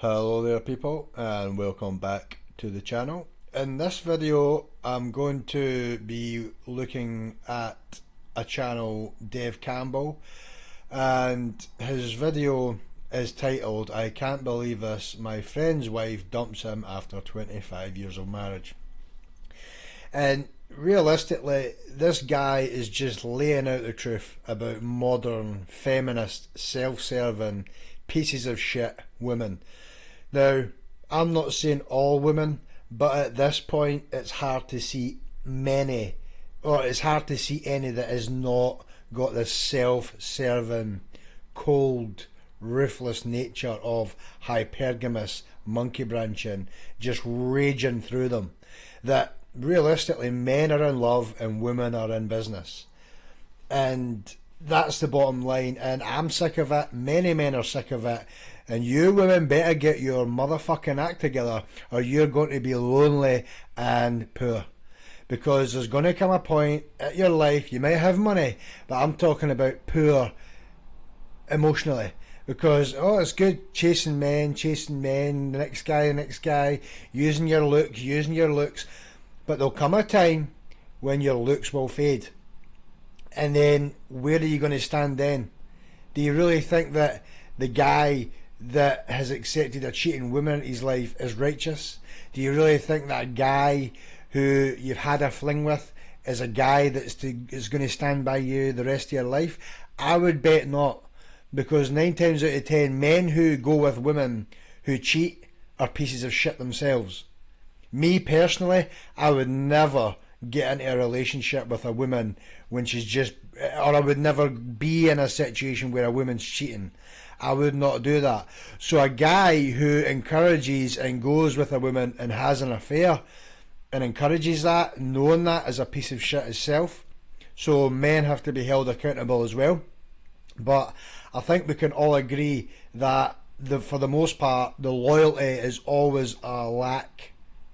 Hello there people and welcome back to the channel. In this video I'm going to be looking at a channel, Dave Campbell, and his video is titled "I Can't Believe This, My Friend's Wife Dumps Him After 25 Years of Marriage." And realistically, this guy is just laying out the truth about modern, feminist, self-serving pieces of shit women. Now, I'm not saying all women, but at this point it's hard to see many, or it's hard to see any that has not got this self-serving, cold, ruthless nature of hypergamous monkey branching just raging through them. That realistically men are in love and women are in business. And that's the bottom line, and I'm sick of it. Many men are sick of it, and you women better get your motherfucking act together or you're going to be lonely and poor. Because there's going to come a point at your life, you might have money, but I'm talking about poor emotionally. Because, oh, it's good chasing men, the next guy, using your looks, but there'll come a time when your looks will fade. And then where are you going to stand then? Do you really think that the guy that has accepted a cheating woman in his life is righteous? Do you really think that a guy who you've had a fling with is a guy is going to stand by you the rest of your life? I would bet not, because 9 times out of 10 men who go with women who cheat are pieces of shit themselves. Me personally, I would never get into a relationship with a woman when she's just, or I would never be in a situation where a woman's cheating. I would not do that. So a guy who encourages and goes with a woman and has an affair and encourages that, knowing that, is a piece of shit itself. So men have to be held accountable as well. But I think we can all agree that for the most part the loyalty is always a lack.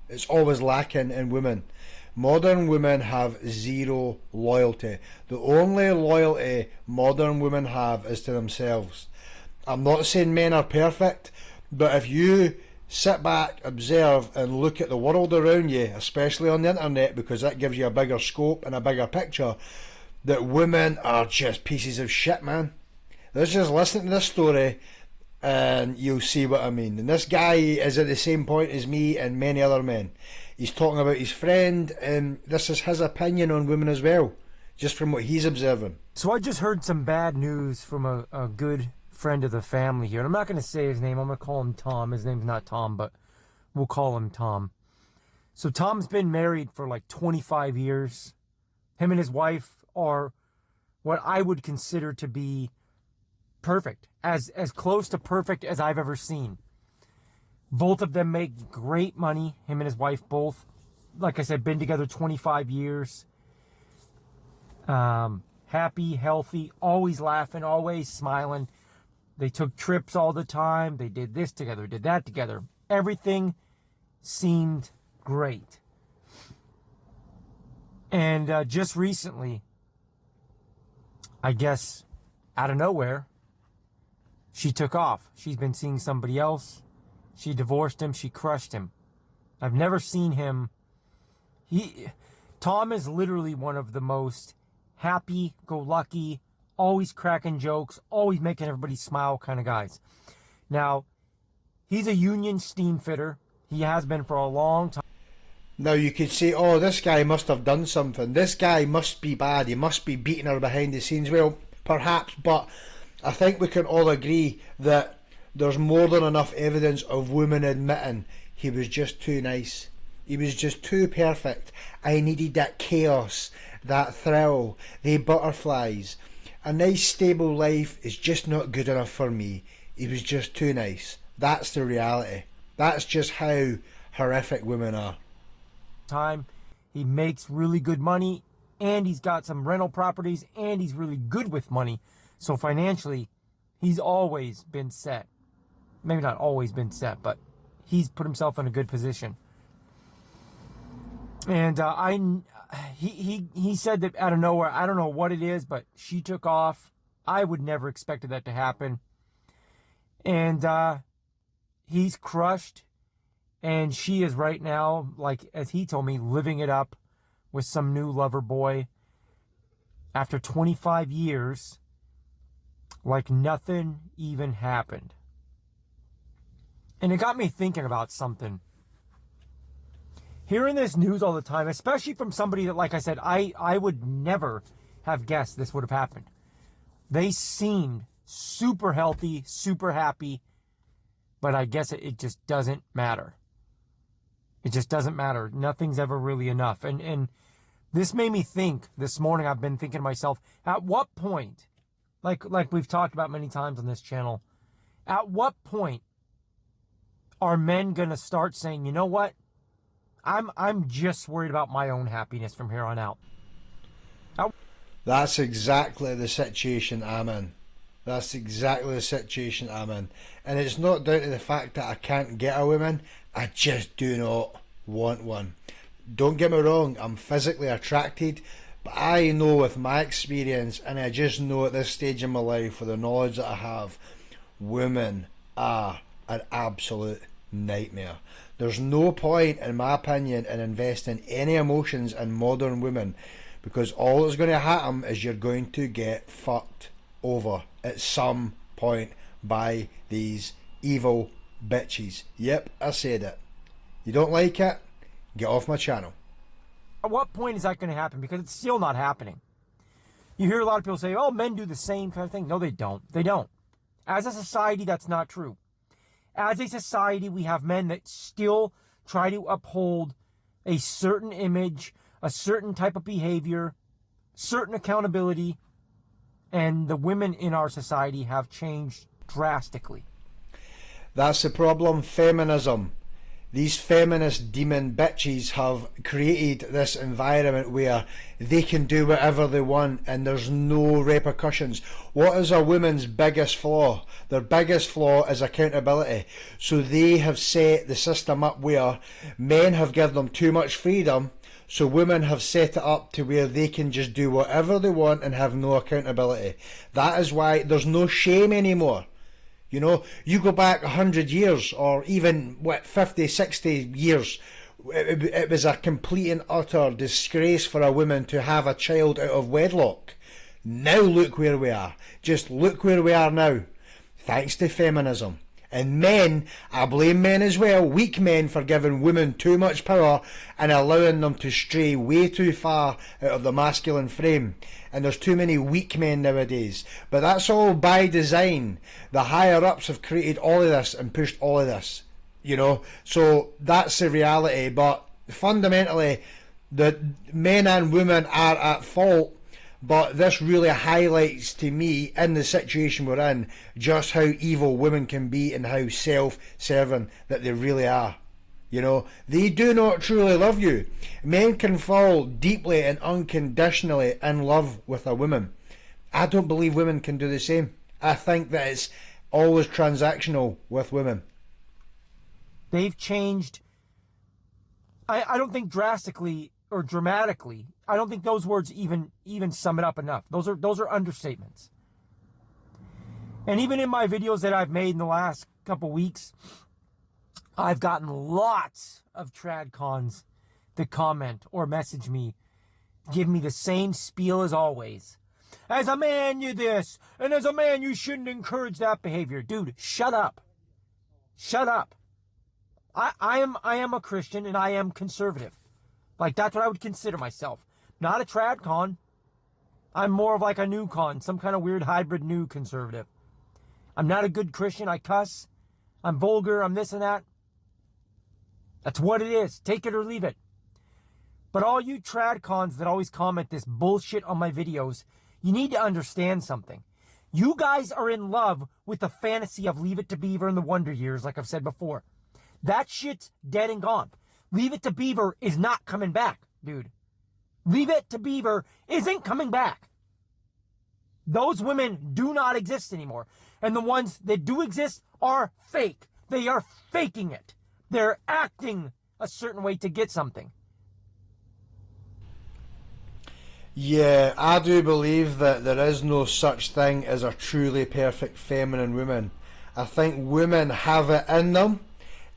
It's always lacking in women. Modern women have zero loyalty. The only loyalty modern women have is to themselves. I'm not saying men are perfect, but if you sit back, observe and look at the world around you, especially on the internet, because that gives you a bigger scope and a bigger picture, that women are just pieces of shit, man. Let's just listen to this story and you'll see what I mean. And this guy is at the same point as me and many other men. He's talking about his friend, and this is his opinion on women as well, just from what he's observing. So I just heard some bad news from a good friend of the family here. And I'm not going to say his name. I'm going to call him Tom. His name's not Tom, but we'll call him Tom. So Tom's been married for like 25 years. Him and his wife are what I would consider to be perfect, as close to perfect as I've ever seen. Both of them make great money. Him and his wife both, like I said, been together 25 years. Happy, healthy, always laughing, always smiling. They took trips all the time. They did this together, did that together. Everything seemed great. And just recently, I guess out of nowhere, she took off. She's been seeing somebody else. She divorced him. She crushed him. I've never seen him. Tom is literally one of the most happy-go-lucky, always cracking jokes, always making everybody smile kind of guys. Now, he's a union steam fitter. He has been for a long time. Now you could say, oh, this guy must have done something. This guy must be bad. He must be beating her behind the scenes. Well, perhaps, but I think we can all agree that there's more than enough evidence of women admitting he was just too nice. He was just too perfect. I needed that chaos, that thrill, the butterflies. A nice stable life is just not good enough for me. He was just too nice. That's the reality. That's just how horrific women are. He makes really good money, and he's got some rental properties, and he's really good with money. So financially, he's always been set. Maybe not always been set, but he's put himself in a good position. And he said that out of nowhere, I don't know what it is, but she took off. I would never expected that to happen. And he's crushed, and she is right now, like as he told me, living it up with some new lover boy after 25 years, like nothing even happened. And it got me thinking about something. Hearing this news all the time, especially from somebody that, like I said, I would never have guessed this would have happened. They seemed super healthy, super happy, but I guess it just doesn't matter. It just doesn't matter. Nothing's ever really enough. And this made me think, this morning I've been thinking to myself, at what point, like we've talked about many times on this channel, at what point are men going to start saying, you know what? I'm just worried about my own happiness from here on out. That's exactly the situation I'm in. That's exactly the situation I'm in. And it's not down to the fact that I can't get a woman. I just do not want one. Don't get me wrong, I'm physically attracted, but I know with my experience, and I just know at this stage in my life, with the knowledge that I have, women are an absolute nightmare. There's no point, in my opinion, in investing any emotions in modern women, because all that's going to happen is you're going to get fucked over at some point by these evil bitches. Yep, I said it. You don't like it? Get off my channel. At what point is that going to happen? Because it's still not happening. You hear a lot of people say, oh, men do the same kind of thing. No, they don't. They don't. As a society, that's not true. As a society, we have men that still try to uphold a certain image, a certain type of behavior, certain accountability, and the women in our society have changed drastically. That's the problem, feminism. These feminist demon bitches have created this environment where they can do whatever they want and there's no repercussions. What is a woman's biggest flaw? Their biggest flaw is accountability. So they have set the system up where men have given them too much freedom, so women have set it up to where they can just do whatever they want and have no accountability. That is why there's no shame anymore. You know, you go back 100 years or even, 50, 60 years, it was a complete and utter disgrace for a woman to have a child out of wedlock. Now look where we are. Just look where we are now. Thanks to feminism. And men, I blame men as well, weak men, for giving women too much power and allowing them to stray way too far out of the masculine frame. And there's too many weak men nowadays. But that's all by design. The higher ups have created all of this and pushed all of this. You know, so that's the reality. But fundamentally, the men and women are at fault. But this really highlights to me, in the situation we're in, just how evil women can be and how self-serving that they really are. You know, they do not truly love you. Men can fall deeply and unconditionally in love with a woman. I don't believe women can do the same. I think that it's always transactional with women. They've changed, I don't think drastically or dramatically. I don't think those words even sum it up enough. Those are understatements. And even in my videos that I've made in the last couple weeks, I've gotten lots of tradcons that comment or message me, give me the same spiel as always. As a man, you this, and as a man, you shouldn't encourage that behavior. Dude, shut up. Shut up. I am a Christian and I am conservative. Like, that's what I would consider myself. Not a tradcon. I'm more of like a new con, some kind of weird hybrid new conservative. I'm not a good Christian. I cuss. I'm vulgar. I'm this and that. That's what it is. Take it or leave it. But all you tradcons that always comment this bullshit on my videos, you need to understand something. You guys are in love with the fantasy of Leave It to Beaver and the Wonder Years, like I've said before. That shit's dead and gone. Leave It to Beaver is not coming back, dude. Leave It to Beaver isn't coming back. Those women do not exist anymore. And the ones that do exist are fake. They are faking it. They're acting a certain way to get something. Yeah, I do believe that there is no such thing as a truly perfect feminine woman. I think women have it in them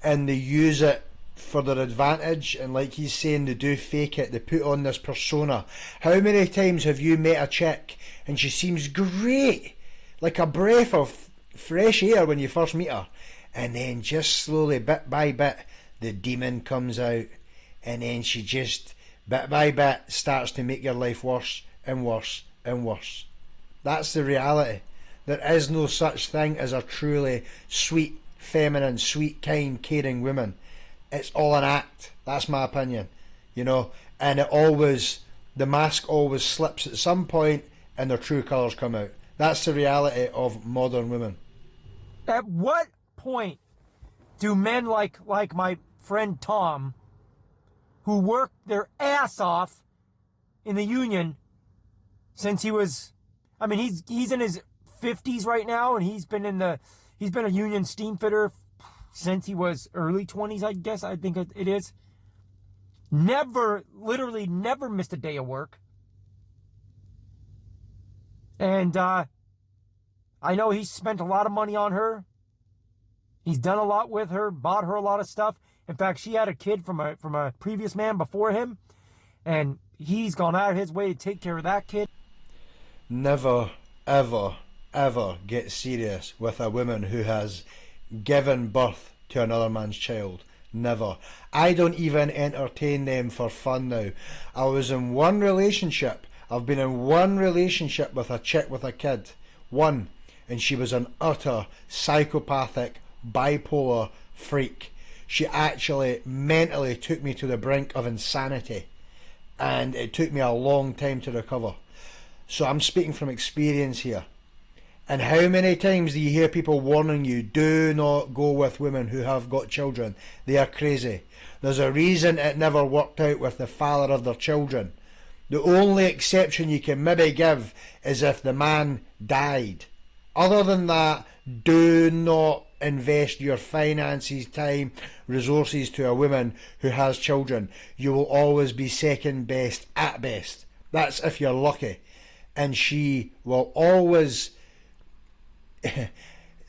and they use it for their advantage, and like he's saying, they do fake it, they put on this persona. How many times have you met a chick and she seems great, like a breath of fresh air when you first meet her, and then just slowly, bit by bit, the demon comes out, and then she just, bit by bit, starts to make your life worse and worse and worse. That's the reality. There is no such thing as a truly sweet, feminine, sweet, kind, caring woman. It's all an act. That's my opinion. You know, and the mask always slips at some point and their true colours come out. That's the reality of modern women. At what point do men like my friend Tom, who worked their ass off in the union since he was, I mean, he's in his 50s right now, and he's been a union steam fitter since he was early 20s, I think it is. Literally never missed a day of work. And I know he's spent a lot of money on her. He's done a lot with her, bought her a lot of stuff. In fact, she had a kid from a previous man before him, and he's gone out of his way to take care of that kid. Never, ever, ever get serious with a woman who has given birth to another man's child. Never. I don't even entertain them for fun now. I was in one relationship. I've been in one relationship with a chick with a kid. One. And she was an utter psychopathic, bipolar freak. She actually mentally took me to the brink of insanity. And it took me a long time to recover. So I'm speaking from experience here. And how many times do you hear people warning you, do not go with women who have got children? They are crazy. There's a reason it never worked out with the father of their children. The only exception you can maybe give is if the man died. Other than that, do not invest your finances, time, resources to a woman who has children. You will always be second best at best. That's if you're lucky. And she will always...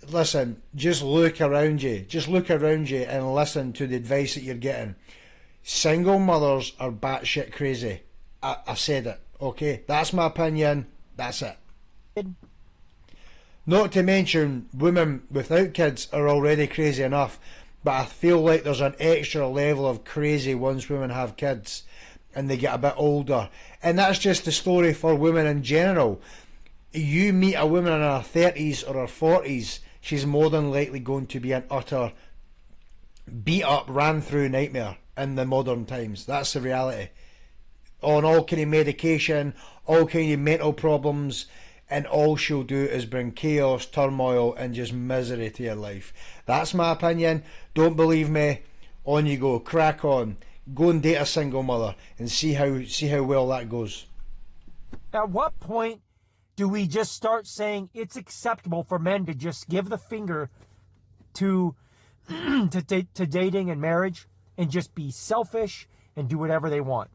Listen, just look around you. Just look around you and listen to the advice that you're getting. Single mothers are batshit crazy. I said it, okay? That's my opinion. That's it. Not to mention, women without kids are already crazy enough, but I feel like there's an extra level of crazy once women have kids and they get a bit older. And that's just the story for women in general. You meet a woman in her 30s or her 40s, she's more than likely going to be an utter beat up, ran through nightmare in the modern times. That's the reality. On all kind of medication, all kind of mental problems, and all she'll do is bring chaos, turmoil, and just misery to your life. That's my opinion. Don't believe me? On you go. Crack on. Go and date a single mother and see how well that goes. At what point do we just start saying it's acceptable for men to just give the finger to to dating and marriage and just be selfish and do whatever they want?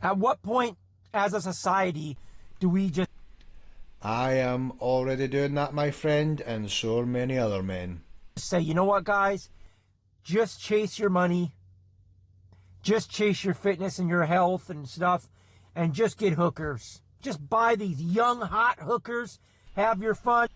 At what point, as a society, do we just... I am already doing that, my friend, and so are many other men. Say, you know what, guys? Just chase your money. Just chase your fitness and your health and stuff, and just get hookers. Just buy these young, hot hookers. Have your fun.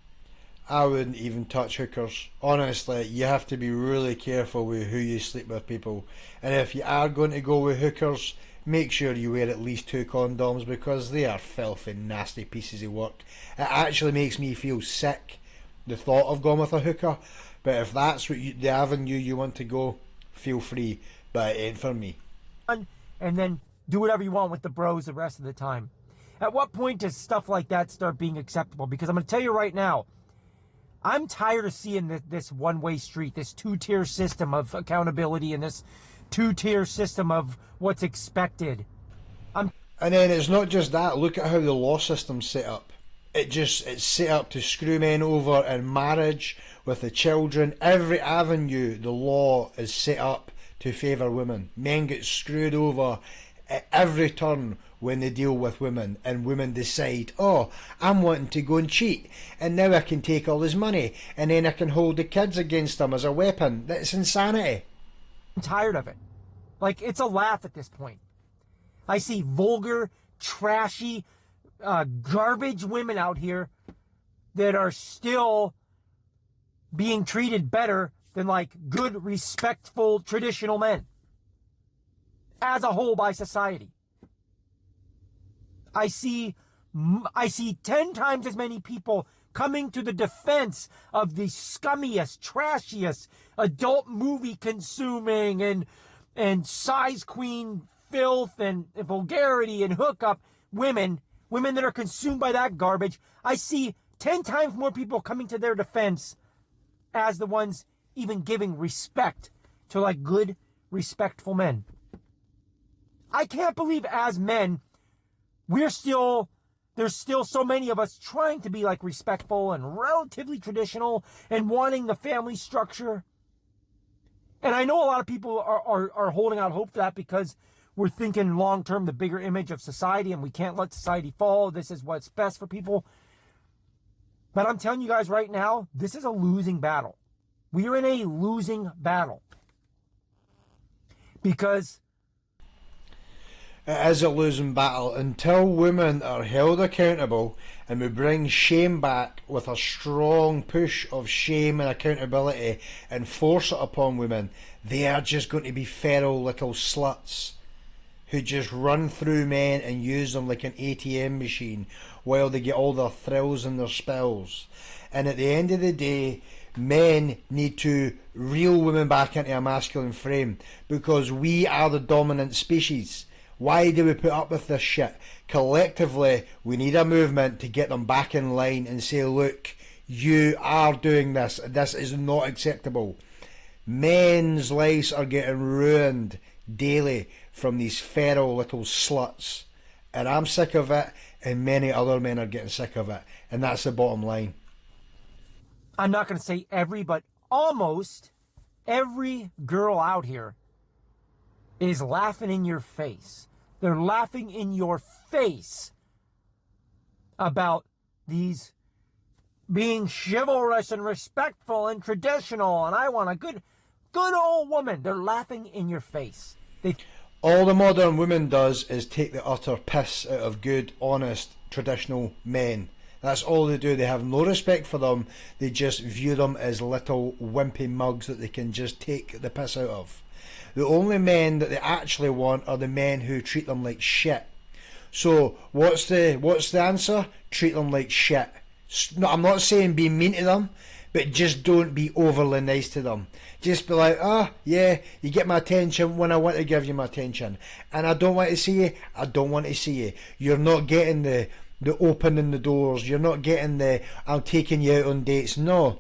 I wouldn't even touch hookers. Honestly, you have to be really careful with who you sleep with, people. And if you are going to go with hookers, make sure you wear at least 2 condoms, because they are filthy, nasty pieces of work. It actually makes me feel sick, the thought of going with a hooker. But if that's the avenue you want to go, feel free. But it ain't for me. And then do whatever you want with the bros the rest of the time. At what point does stuff like that start being acceptable? Because I'm going to tell you right now, I'm tired of seeing this one-way street, this 2-tier system of accountability and this 2-tier system of what's expected. And then it's not just that. Look at how the law system's set up. It's set up to screw men over in marriage, with the children. Every avenue, the law is set up to favour women. Men get screwed over at every turn when they deal with women, and women decide, oh, I'm wanting to go and cheat, and now I can take all his money, and then I can hold the kids against him as a weapon. That's insanity. I'm tired of it. Like, it's a laugh at this point. I see vulgar, trashy, garbage women out here that are still being treated better than, like, good, respectful, traditional men as a whole by society. I see 10 times as many people coming to the defense of the scummiest, trashiest, adult movie consuming and size queen filth and vulgarity and hookup women that are consumed by that garbage. I see 10 times more people coming to their defense as the ones even giving respect to, like, good, respectful men. I can't believe as men, there's still so many of us trying to be, like, respectful and relatively traditional and wanting the family structure. And I know a lot of people are holding out hope for that because we're thinking long-term, the bigger image of society, and we can't let society fall. This is what's best for people. But I'm telling you guys right now, this is a losing battle. We are in a losing battle. Because it is a losing battle until women are held accountable, and we bring shame back with a strong push of shame and accountability and force it upon women. They are just going to be feral little sluts who just run through men and use them like an ATM machine while they get all their thrills and their spills. And at the end of the day, men need to reel women back into a masculine frame, because we are the dominant species. Why do we put up with this shit? Collectively, we need a movement to get them back in line and say, look, you are doing this. This is not acceptable. Men's lives are getting ruined daily from these feral little sluts. And I'm sick of it, and many other men are getting sick of it. And that's the bottom line. I'm not going to say every, but almost every girl out here is laughing in your face. They're laughing in your face about these being chivalrous and respectful and traditional, and I want a good old woman. They're laughing in your face. All the modern woman does is take the utter piss out of good, honest, traditional men. That's all they do. They have no respect for them. They just view them as little wimpy mugs that they can just take the piss out of. The only men that they actually want are the men who treat them like shit. So what's the answer? Treat them like shit. No, I'm not saying be mean to them, but just don't be overly nice to them. Just be like, yeah, you get my attention when I want to give you my attention. And I don't want to see you, I don't want to see you. You're not getting the opening the doors. You're not getting the, I'm taking you out on dates. No.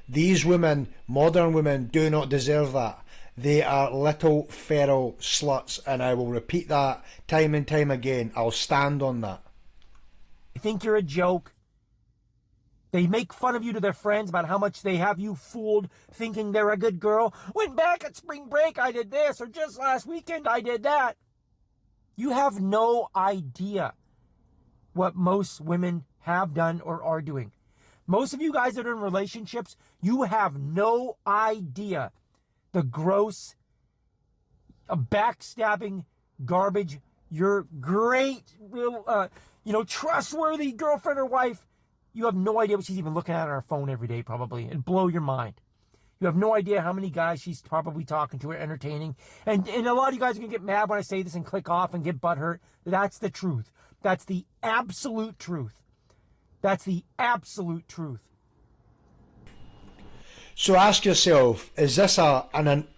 These women, modern women, do not deserve that. They are little feral sluts, and I will repeat that time and time again. I'll stand on that. I think you're a joke. They make fun of you to their friends about how much they have you fooled, thinking they're a good girl. When back at spring break I did this, or just last weekend I did that. You have no idea what most women have done or are doing. Most of you guys that are in relationships, you have no idea the gross, backstabbing garbage your great, trustworthy girlfriend or wife, you have no idea what she's even looking at on her phone every day, probably, and blow your mind. You have no idea how many guys she's probably talking to or entertaining. And a lot of you guys are going to get mad when I say this and click off and get butthurt. That's the truth. That's the absolute truth. That's the absolute truth. So ask yourself, is this a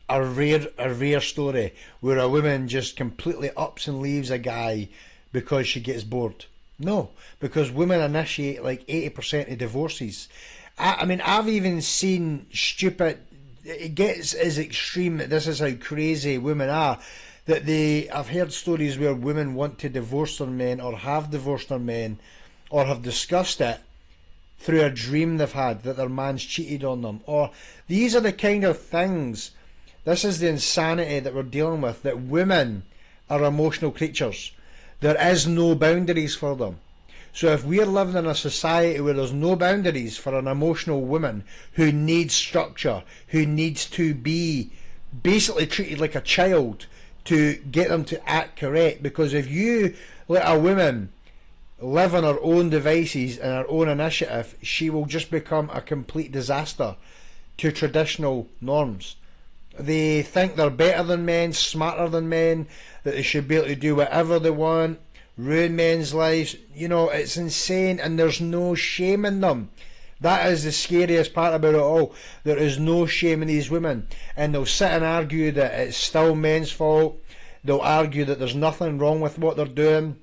rare story where a woman just completely ups and leaves a guy because she gets bored? No, because women initiate like 80% of divorces. I mean, I've even seen stupid, it gets as extreme that this is how crazy women are, that I've heard stories where women want to divorce their men or have divorced their men or have discussed it through a dream they've had that their man's cheated on them. Or these are the kind of things, this is the insanity that we're dealing with, that women are emotional creatures. There is no boundaries for them. So if we're living in a society where there's no boundaries for an emotional woman who needs structure, who needs to be basically treated like a child to get them to act correct, because if you let a woman live on her own devices and her own initiative, she will just become a complete disaster to traditional norms. They think they're better than men, smarter than men, that they should be able to do whatever they want, ruin men's lives. You know, it's insane, and there's no shame in them. That is the scariest part about it all. There is no shame in these women, and they'll sit and argue that it's still men's fault. They'll argue that there's nothing wrong with what they're doing.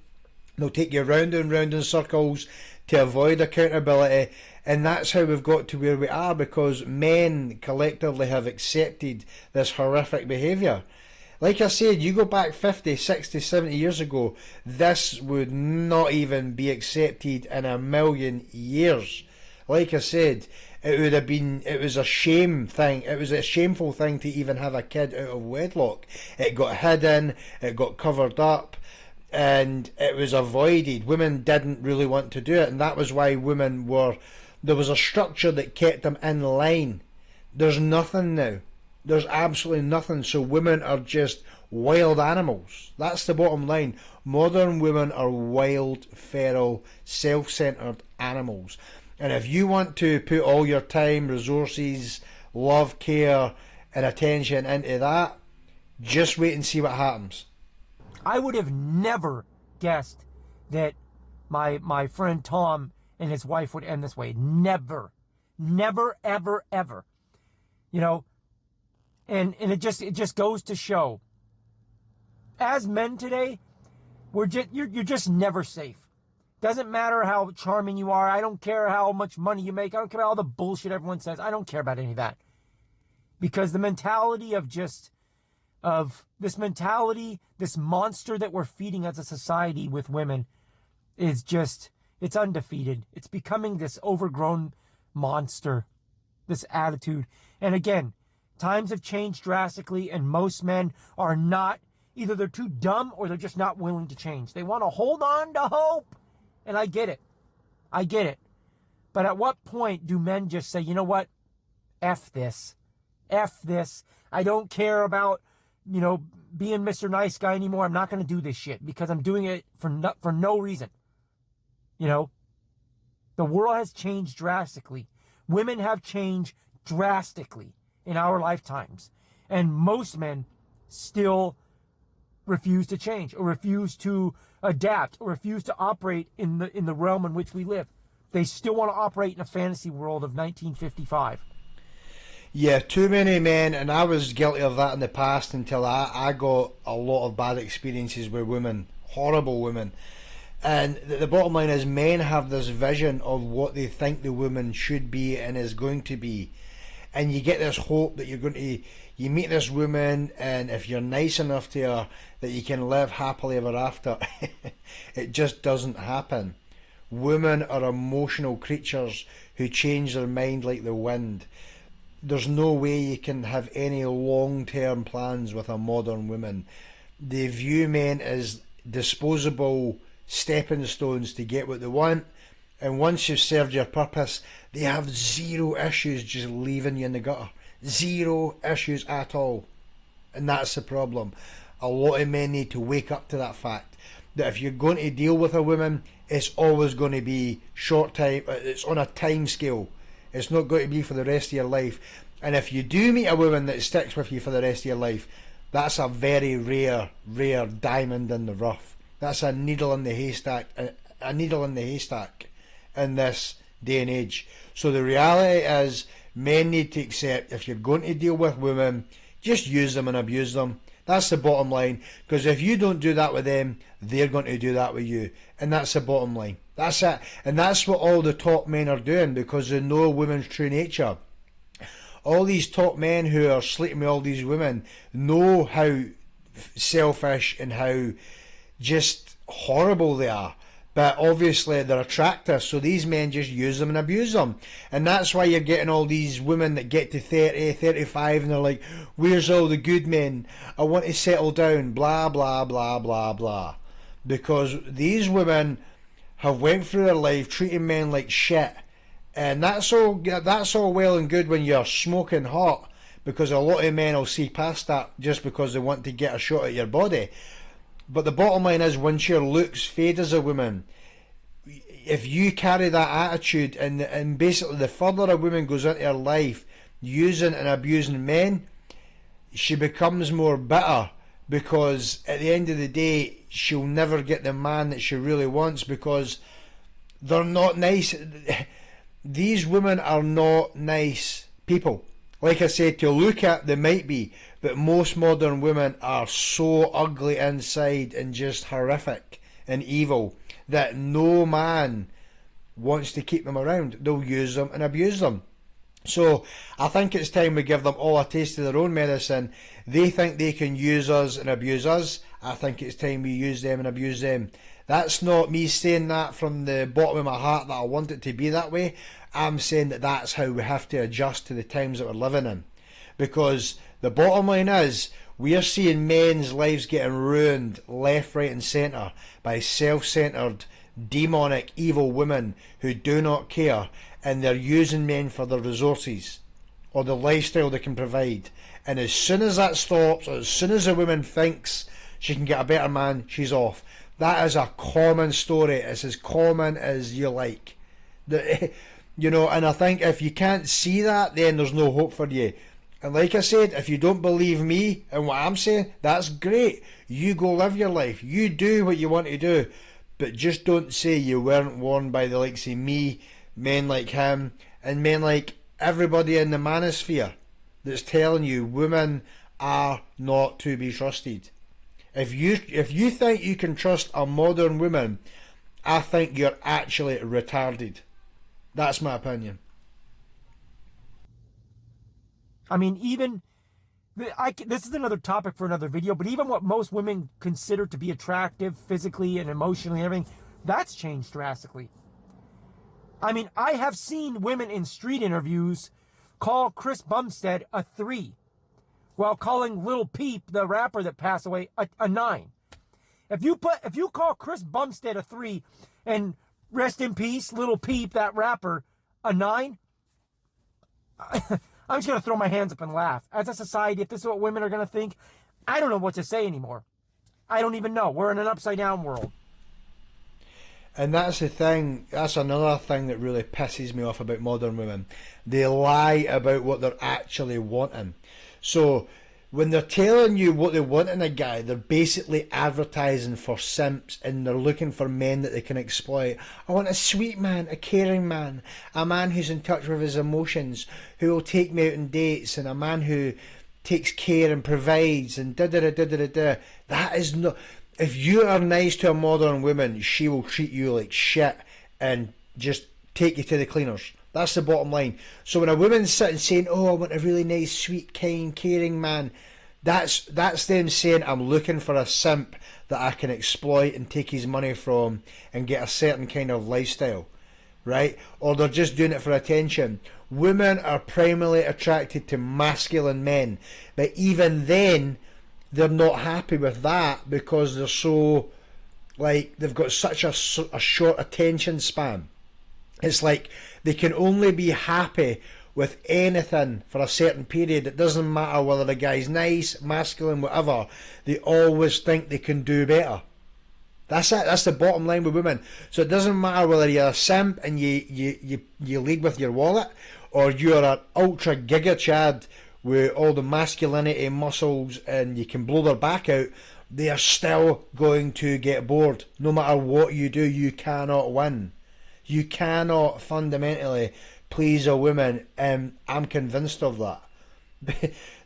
They'll take you round and round in circles to avoid accountability, and that's how we've got to where we are, because men collectively have accepted this horrific behaviour. Like I said, you go back 50, 60, 70 years ago, this would not even be accepted in a million years. Like I said, it was a shame thing. It was a shameful thing to even have a kid out of wedlock. It got hidden, it got covered up, and it was avoided. Women didn't really want to do it, and that was why there was a structure that kept them in line. There's nothing now. There's absolutely nothing. So women are just wild animals. That's the bottom line. Modern women are wild, feral, self-centered animals. And if you want to put all your time, resources, love, care, and attention into that, just wait and see what happens. I would have never guessed that my friend Tom and his wife would end this way. Never. Never, ever, ever. You know, and it just goes to show, as men today, you're just never safe. Doesn't matter how charming you are. I don't care how much money you make. I don't care about all the bullshit everyone says. I don't care about any of that. Because the mentality this monster that we're feeding as a society with women is just, it's undefeated. It's becoming this overgrown monster, this attitude. And again, times have changed drastically, and most men are not, either they're too dumb or they're just not willing to change. They want to hold on to hope. And I get it. I get it. But at what point do men just say, you know what? F this. F this. I don't care about, being Mr. Nice Guy anymore. I'm not going to do this shit because I'm doing it for no reason. The world has changed drastically. Women have changed drastically in our lifetimes. And most men still refuse to change, or refuse to adapt, or refuse to operate in the realm in which we live. They still want to operate in a fantasy world of 1955. Yeah, too many men, and I was guilty of that in the past until I got a lot of bad experiences with women, horrible women. And the bottom line is, men have this vision of what they think the woman should be and is going to be. And you get this hope that you meet this woman, and if you're nice enough to her, that you can live happily ever after. It just doesn't happen. Women are emotional creatures who change their mind like the wind. There's no way you can have any long-term plans with a modern woman. They view men as disposable stepping stones to get what they want, and once you've served your purpose, they have zero issues just leaving you in the gutter. Zero issues at all. And that's the problem. A lot of men need to wake up to that fact, that if you're going to deal with a woman, it's always going to be short time. It's on a time scale. It's not going to be for the rest of your life. And if you do meet a woman that sticks with you for the rest of your life, that's a very rare diamond in the rough. That's a needle in the haystack. A needle in the haystack in this day and age. So the reality is, men need to accept, if you're going to deal with women, just use them and abuse them. That's the bottom line. Because if you don't do that with them, they're going to do that with you. And that's the bottom line. That's it. And that's what all the top men are doing, because they know women's true nature. All these top men who are sleeping with all these women know how selfish and how just horrible they are. But obviously they're attractive, so these men just use them and abuse them. And that's why you're getting all these women that get to 30, 35 and they're like, where's all the good men? I want to settle down, blah, blah, blah, blah, blah. because these women have went through their life treating men like shit, and that's all well and good when you're smoking hot, because a lot of men will see past that just because they want to get a shot at your body. But the bottom line is, once your looks fade as a woman, if you carry that attitude, and basically the further a woman goes into her life using and abusing men, she becomes more bitter, because at the end of the day she'll never get the man that she really wants, because they're not nice. These women are not nice people. Like I said, to look at, they might be, but most modern women are so ugly inside and just horrific and evil that no man wants to keep them around. They'll use them and abuse them. So I think it's time we give them all a taste of their own medicine. They think they can use us and abuse us. I think it's time we use them and abuse them. That's not me saying that from the bottom of my heart that I want it to be that way. I'm saying that that's how we have to adjust to the times that we're living in. Because the bottom line is, we are seeing men's lives getting ruined left, right and centre by self-centred, demonic, evil women who do not care, and they're using men for their resources or the lifestyle they can provide. And as soon as that stops, or as soon as a woman thinks she can get a better man, she's off. That is a common story. It's as common as you like. You know, and I think if you can't see that, then there's no hope for you. And like I said, if you don't believe me and what I'm saying, that's great. You go live your life. You do what you want to do. But just don't say you weren't warned by the likes of me, men like him, and men like everybody in the manosphere that's telling you women are not to be trusted. If you think you can trust a modern woman, I think you're actually retarded. That's my opinion. I mean, even this is another topic for another video, but even what most women consider to be attractive physically and emotionally and everything, that's changed drastically. I mean, I have seen women in street interviews call Chris Bumstead a 3, while calling Lil Peep, the rapper that passed away, a 9. If you call Chris Bumstead a 3 and rest in peace, Lil Peep, that rapper, a 9, I'm just going to throw my hands up and laugh. As a society, if this is what women are going to think, I don't know what to say anymore. I don't even know. We're in an upside down world. And that's the thing, that's another thing that really pisses me off about modern women. They lie about what they're actually wanting. So when they're telling you what they want in a guy, they're basically advertising for simps, and they're looking for men that they can exploit. I want a sweet man, a caring man, a man who's in touch with his emotions, who will take me out on dates, and a man who takes care and provides, and da-da-da-da-da-da. That is not... If you are nice to a modern woman, she will treat you like shit and just take you to the cleaners. That's the bottom line. So when a woman's sitting saying, oh, I want a really nice, sweet, kind, caring man, that's them saying, I'm looking for a simp that I can exploit and take his money from and get a certain kind of lifestyle, right? Or they're just doing it for attention. Women are primarily attracted to masculine men, but even then, they're not happy with that because they're so, like, they've got such a short attention span. It's like they can only be happy with anything for a certain period. It doesn't matter whether the guy's nice, masculine, whatever. They always think they can do better. That's it. That's the bottom line with women. So it doesn't matter whether you're a simp and you lead with your wallet, or you're an ultra giga chad with all the masculinity muscles and you can blow their back out. They are still going to get bored. No matter what you do, you cannot win. You cannot fundamentally please a woman, and I'm convinced of that.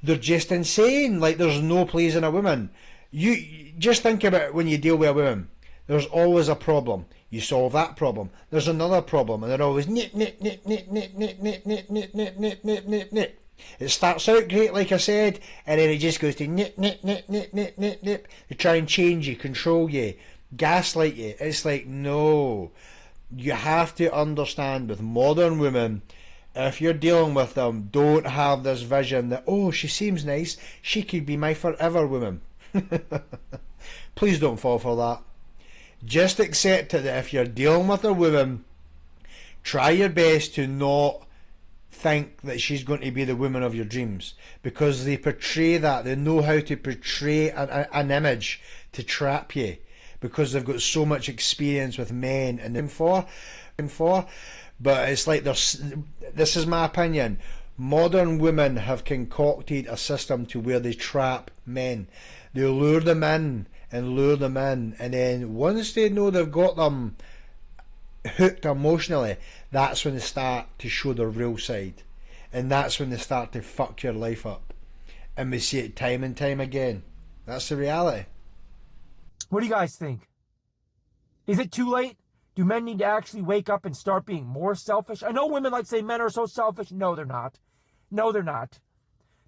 They're just insane. Like, there's no pleasing a woman. You just think about it when you deal with a woman. There's always a problem. You solve that problem. There's another problem, and they're always nip, nip, nip, nip, nip, nip, nip, nip, nip, nip, nip, nip, nip, nip. It starts out great, like I said, and then it just goes to nip, nip, nip, nip, nip, nip, nip. They try and change you, control you, gaslight you. It's like, no. You have to understand, with modern women, if you're dealing with them, don't have this vision that, oh, she seems nice, she could be my forever woman. Please don't fall for that. Just accept it that if you're dealing with a woman, try your best to not think that she's going to be the woman of your dreams, because they portray that. They know how to portray an image to trap you, because they've got so much experience with men and for. But it's like this is my opinion. Modern women have concocted a system to where they trap men. They lure them in and lure them in, and then once they know they've got them hooked emotionally, that's when they start to show their real side, and that's when they start to fuck your life up. And we see it time and time again. That's the reality. What do you guys think? Is it too late? Do men need to actually wake up and start being more selfish? I know women like to say men are so selfish. No, they're not. No, they're not.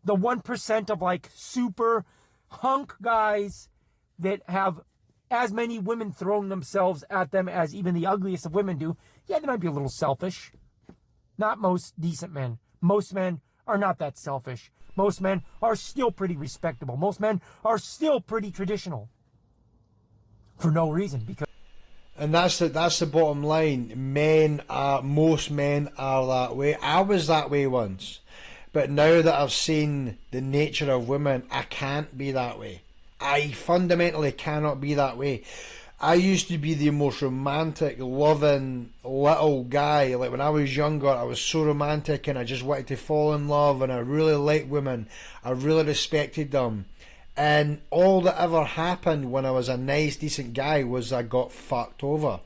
The 1% of like super hunk guys that have as many women throwing themselves at them as even the ugliest of women do, yeah, they might be a little selfish. Not most decent men. Most men are not that selfish. Most men are still pretty respectable. Most men are still pretty traditional. For no reason, because... And that's the bottom line. Most men are that way. I was that way once. But now that I've seen the nature of women, I can't be that way. I fundamentally cannot be that way. I used to be the most romantic, loving little guy. Like when I was younger, I was so romantic and I just wanted to fall in love, and I really liked women. I really respected them. And all that ever happened when I was a nice, decent guy was I got fucked over.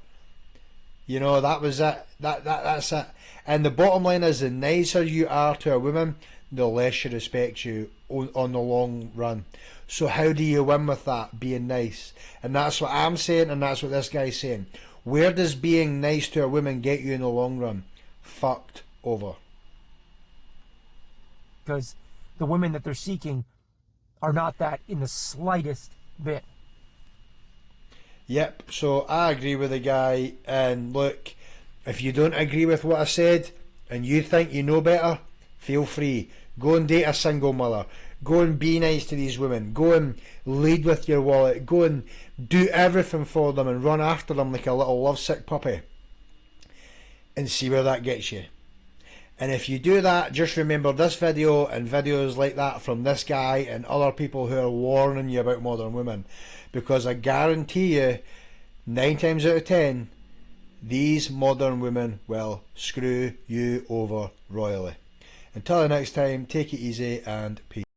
You know, that was it. That's it. And the bottom line is, the nicer you are to a woman, the less she respects you on the long run. So how do you win with that? Being nice. And that's what I'm saying, and that's what this guy's saying. Where does being nice to a woman get you in the long run? Fucked over. Because the women that they're seeking are not that in the slightest bit. Yep, so I agree with the guy, and look, if you don't agree with what I said and you think you know better, feel free. Go and date a single mother. Go and be nice to these women. Go and lead with your wallet. Go and do everything for them and run after them like a little lovesick puppy, and see where that gets you. And if you do that, just remember this video and videos like that from this guy and other people who are warning you about modern women, because I guarantee you 9 times out of 10 these modern women will screw you over royally. Until the next time, take it easy and peace.